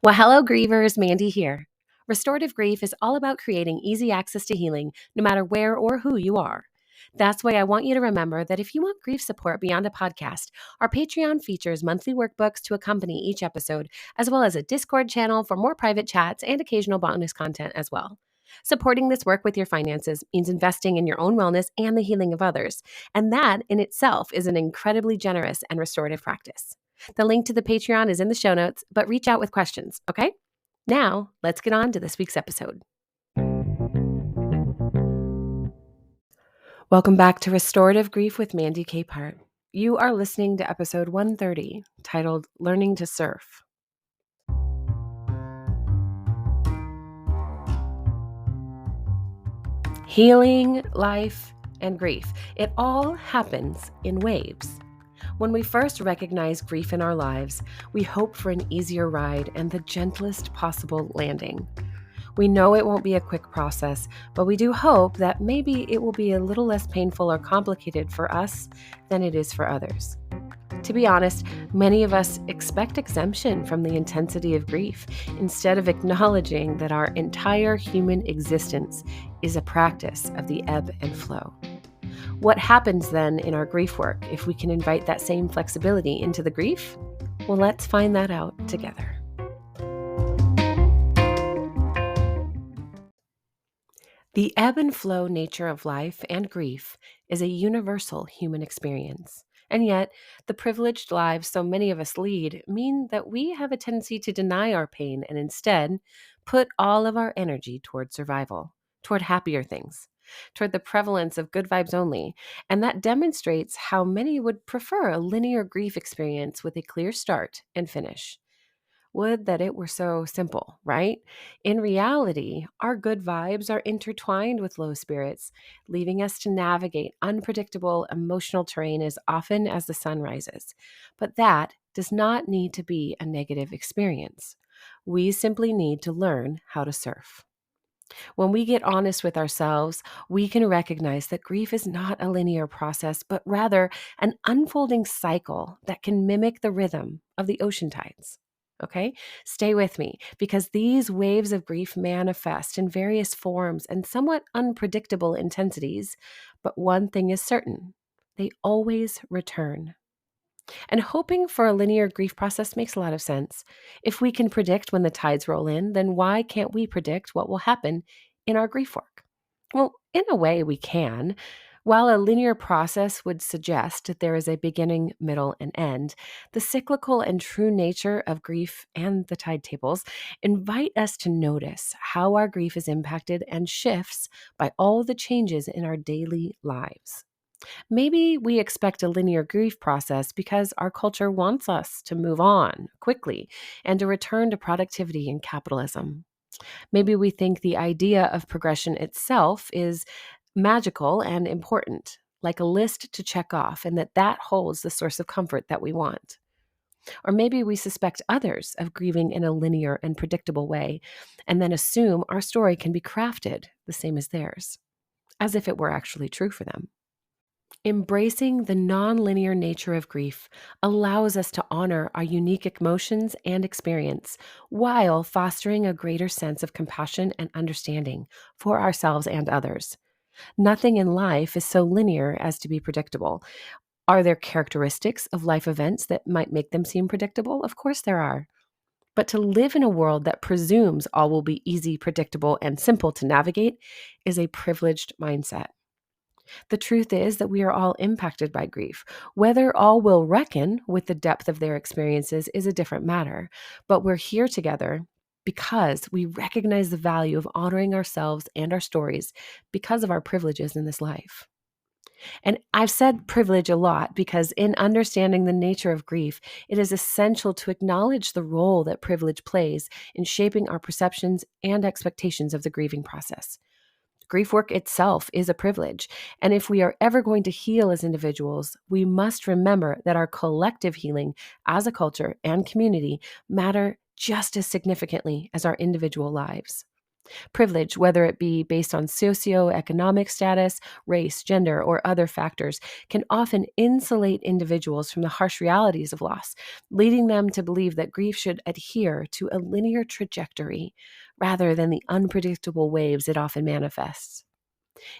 Well, hello, grievers. Mandy here. Restorative grief is all about creating easy access to healing, no matter where or who you are. That's why I want you to remember that if you want grief support beyond a podcast, our Patreon features monthly workbooks to accompany each episode, as well as a Discord channel for more private chats and occasional bonus content as well. Supporting this work with your finances means investing in your own wellness and the healing of others, and that in itself is an incredibly generous and restorative practice. The link to the Patreon is in the show notes, but reach out with questions, okay? Now, let's get on to this week's episode. Welcome back to Restorative Grief with Mandy Capehart. You are listening to episode 130, titled Learning to Surf. Healing, life, and grief. It all happens in waves. When we first recognize grief in our lives, we hope for an easier ride and the gentlest possible landing. We know it won't be a quick process, but we do hope that maybe it will be a little less painful or complicated for us than it is for others. To be honest, many of us expect exemption from the intensity of grief instead of acknowledging that our entire human existence is a practice of the ebb and flow. What happens then in our grief work if we can invite that same flexibility into the grief? Well, let's find that out together. The ebb and flow nature of life and grief is a universal human experience. And yet, the privileged lives so many of us lead mean that we have a tendency to deny our pain and instead put all of our energy toward survival, toward happier things, toward the prevalence of good vibes only. And that demonstrates how many would prefer a linear grief experience with a clear start and finish. Would that it were so simple, right? In reality, our good vibes are intertwined with low spirits, leaving us to navigate unpredictable emotional terrain as often as the sun rises. But that does not need to be a negative experience. We simply need to learn how to surf. When we get honest with ourselves, we can recognize that grief is not a linear process, but rather an unfolding cycle that can mimic the rhythm of the ocean tides. Okay, stay with me because these waves of grief manifest in various forms and somewhat unpredictable intensities. But one thing is certain, they always return. And hoping for a linear grief process makes a lot of sense. If we can predict when the tides roll in, then why can't we predict what will happen in our grief work? Well, in a way, we can. While a linear process would suggest that there is a beginning, middle, and end, the cyclical and true nature of grief and the tide tables invite us to notice how our grief is impacted and shifts by all the changes in our daily lives. Maybe we expect a linear grief process because our culture wants us to move on quickly and to return to productivity and capitalism. Maybe we think the idea of progression itself is magical and important, like a list to check off, and that holds the source of comfort that we want. Or maybe we suspect others of grieving in a linear and predictable way, and then assume our story can be crafted the same as theirs, as if it were actually true for them. Embracing the nonlinear nature of grief allows us to honor our unique emotions and experience while fostering a greater sense of compassion and understanding for ourselves and others. Nothing in life is so linear as to be predictable. Are there characteristics of life events that might make them seem predictable? Of course there are. But to live in a world that presumes all will be easy, predictable, and simple to navigate is a privileged mindset. The truth is that we are all impacted by grief. Whether all will reckon with the depth of their experiences is a different matter, but we're here together because we recognize the value of honoring ourselves and our stories because of our privileges in this life. And I've said privilege a lot because in understanding the nature of grief, it is essential to acknowledge the role that privilege plays in shaping our perceptions and expectations of the grieving process. Grief work itself is a privilege, and if we are ever going to heal as individuals, we must remember that our collective healing as a culture and community matter just as significantly as our individual lives. Privilege, whether it be based on socioeconomic status, race, gender, or other factors, can often insulate individuals from the harsh realities of loss, leading them to believe that grief should adhere to a linear trajectory rather than the unpredictable waves it often manifests.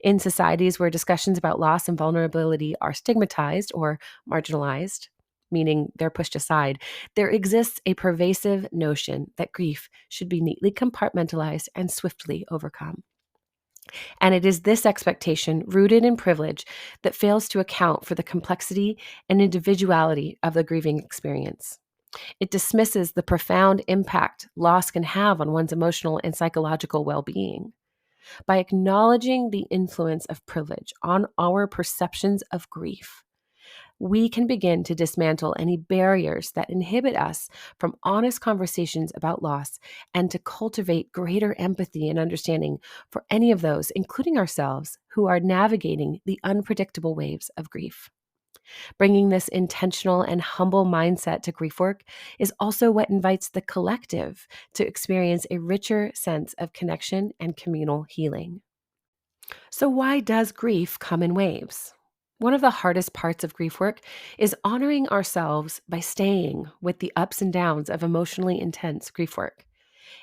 In societies where discussions about loss and vulnerability are stigmatized or marginalized, meaning they're pushed aside, there exists a pervasive notion that grief should be neatly compartmentalized and swiftly overcome. And it is this expectation, rooted in privilege, that fails to account for the complexity and individuality of the grieving experience. It dismisses the profound impact loss can have on one's emotional and psychological well being. By acknowledging the influence of privilege on our perceptions of grief, we can begin to dismantle any barriers that inhibit us from honest conversations about loss and to cultivate greater empathy and understanding for any of those, including ourselves, who are navigating the unpredictable waves of grief. Bringing this intentional and humble mindset to grief work is also what invites the collective to experience a richer sense of connection and communal healing. So, why does grief come in waves? One of the hardest parts of grief work is honoring ourselves by staying with the ups and downs of emotionally intense grief work.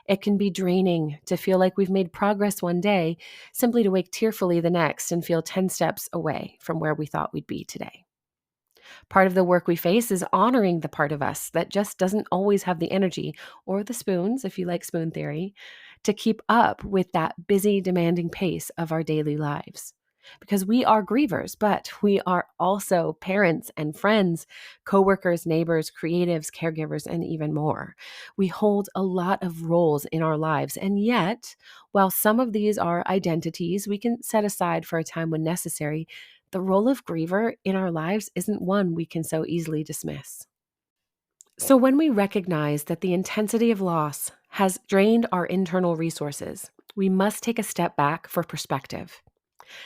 It can be draining to feel like we've made progress one day, simply to wake tearfully the next and feel 10 steps away from where we thought we'd be today. Part of the work we face is honoring the part of us that just doesn't always have the energy or the spoons, if you like spoon theory, to keep up with that busy, demanding pace of our daily lives. Because we are grievers, but we are also parents and friends, coworkers, neighbors, creatives, caregivers, and even more. We hold a lot of roles in our lives. And yet, while some of these are identities we can set aside for a time when necessary, the role of griever in our lives isn't one we can so easily dismiss. So, when we recognize that the intensity of loss has drained our internal resources, we must take a step back for perspective.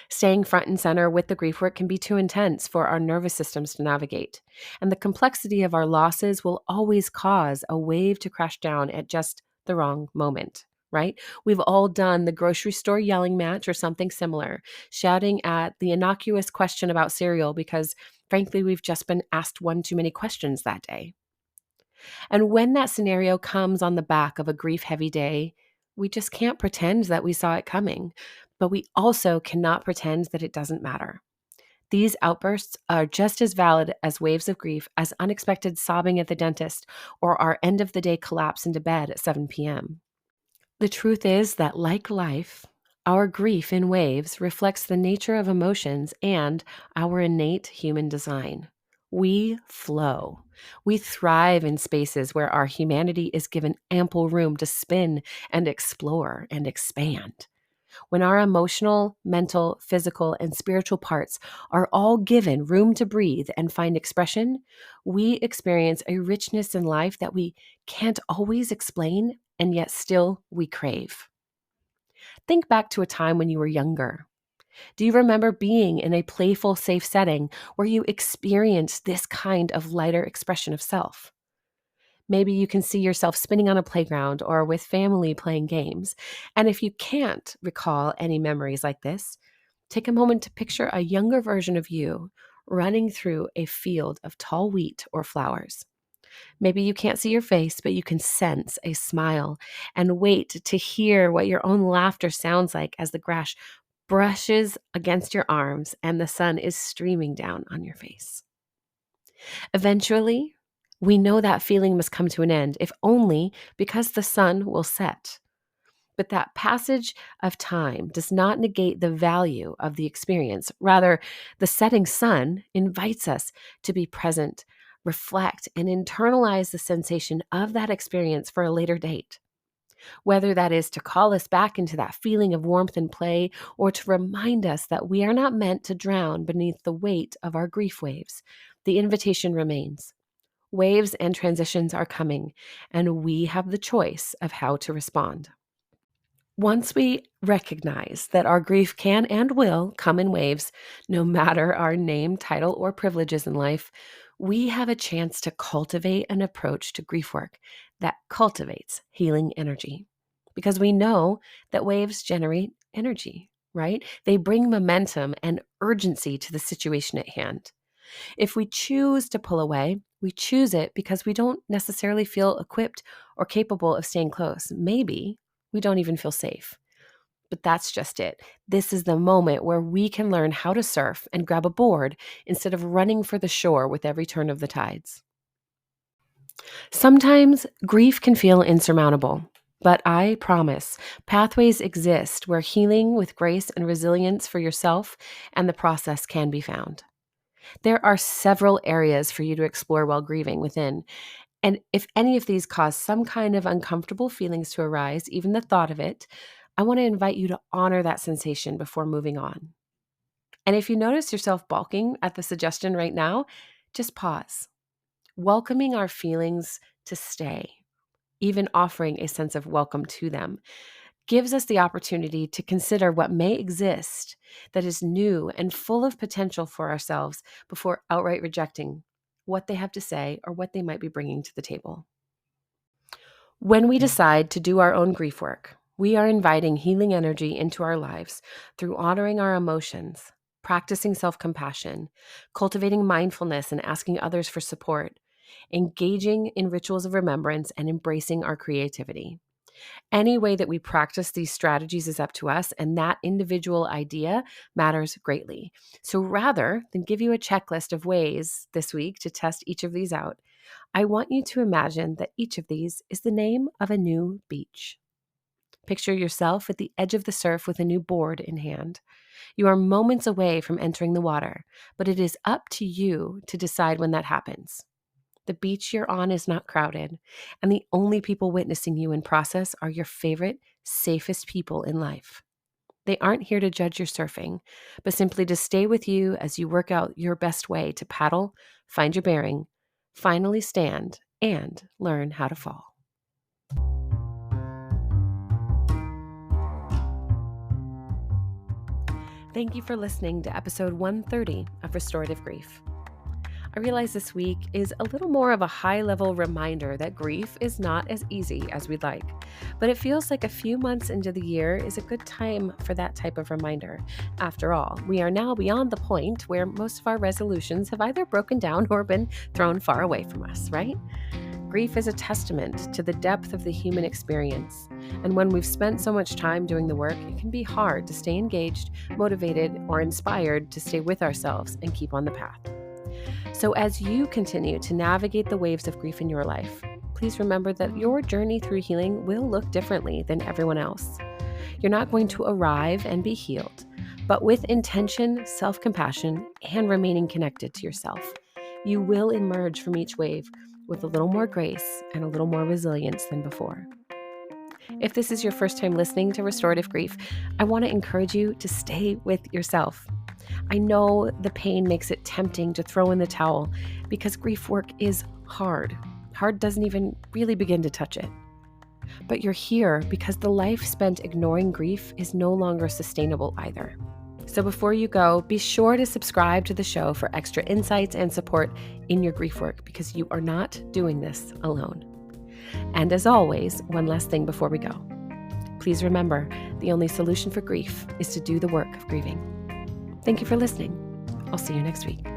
Staying front and center with the grief work can be too intense for our nervous systems to navigate, and the complexity of our losses will always cause a wave to crash down at just the wrong moment. Right? We've all done the grocery store yelling match or something similar, shouting at the innocuous question about cereal because, frankly, we've just been asked one too many questions that day. And when that scenario comes on the back of a grief heavy day, we just can't pretend that we saw it coming, but we also cannot pretend that it doesn't matter. These outbursts are just as valid as waves of grief as unexpected sobbing at the dentist or our end of the day collapse into bed at 7 p.m. The truth is that, like life, our grief in waves reflects the nature of emotions and our innate human design. We flow. We thrive in spaces where our humanity is given ample room to spin and explore and expand. When our emotional, mental, physical, and spiritual parts are all given room to breathe and find expression, we experience a richness in life that we can't always explain, and yet still we crave. Think back to a time when you were younger. Do you remember being in a playful, safe setting where you experienced this kind of lighter expression of self? Maybe you can see yourself spinning on a playground or with family playing games. And if you can't recall any memories like this, take a moment to picture a younger version of you running through a field of tall wheat or flowers. Maybe you can't see your face, but you can sense a smile and wait to hear what your own laughter sounds like as the grass brushes against your arms and the sun is streaming down on your face. Eventually, we know that feeling must come to an end, if only because the sun will set. But that passage of time does not negate the value of the experience. Rather, the setting sun invites us to be present, reflect, and internalize the sensation of that experience for a later date. Whether that is to call us back into that feeling of warmth and play, or to remind us that we are not meant to drown beneath the weight of our grief waves, the invitation remains. Waves and transitions are coming, and we have the choice of how to respond. Once we recognize that our grief can and will come in waves, no matter our name, title, or privileges in life, we have a chance to cultivate an approach to grief work that cultivates healing energy. because we know that waves generate energy, right? They bring momentum and urgency to the situation at hand. If we choose to pull away, we choose it because we don't necessarily feel equipped or capable of staying close. Maybe we don't even feel safe. But that's just it. This is the moment where we can learn how to surf and grab a board instead of running for the shore with every turn of the tides. Sometimes grief can feel insurmountable, but I promise pathways exist where healing with grace and resilience for yourself and the process can be found. There are several areas for you to explore while grieving within. And if any of these cause some kind of uncomfortable feelings to arise, even the thought of it, I want to invite you to honor that sensation before moving on. And if you notice yourself balking at the suggestion right now, just pause. Welcoming our feelings to stay, even offering a sense of welcome to them, gives us the opportunity to consider what may exist that is new and full of potential for ourselves before outright rejecting what they have to say or what they might be bringing to the table. When we decide to do our own grief work, we are inviting healing energy into our lives through honoring our emotions, practicing self-compassion, cultivating mindfulness and asking others for support, engaging in rituals of remembrance, and embracing our creativity. Any way that we practice these strategies is up to us, and that individual idea matters greatly. So rather than give you a checklist of ways this week to test each of these out, I want you to imagine that each of these is the name of a new beach. Picture yourself at the edge of the surf with a new board in hand. You are moments away from entering the water, but it is up to you to decide when that happens. The beach you're on is not crowded, and the only people witnessing you in process are your favorite, safest people in life. They aren't here to judge your surfing, but simply to stay with you as you work out your best way to paddle, find your bearing, finally stand, and learn how to fall. Thank you for listening to episode 130 of Restorative Grief. I realize this week is a little more of a high-level reminder that grief is not as easy as we'd like, but it feels like a few months into the year is a good time for that type of reminder. After all, we are now beyond the point where most of our resolutions have either broken down or been thrown far away from us, right? Grief is a testament to the depth of the human experience, and when we've spent so much time doing the work, it can be hard to stay engaged, motivated, or inspired to stay with ourselves and keep on the path. So as you continue to navigate the waves of grief in your life, please remember that your journey through healing will look differently than everyone else. You're not going to arrive and be healed, but with intention, self-compassion, and remaining connected to yourself, you will emerge from each wave with a little more grace and a little more resilience than before. If this is your first time listening to Restorative Grief, I want to encourage you to stay with yourself. I know the pain makes it tempting to throw in the towel because grief work is hard. Hard doesn't even really begin to touch it. But you're here because the life spent ignoring grief is no longer sustainable either. So before you go, be sure to subscribe to the show for extra insights and support in your grief work because you are not doing this alone. And as always, one last thing before we go. Please remember, the only solution for grief is to do the work of grieving. Thank you for listening. I'll see you next week.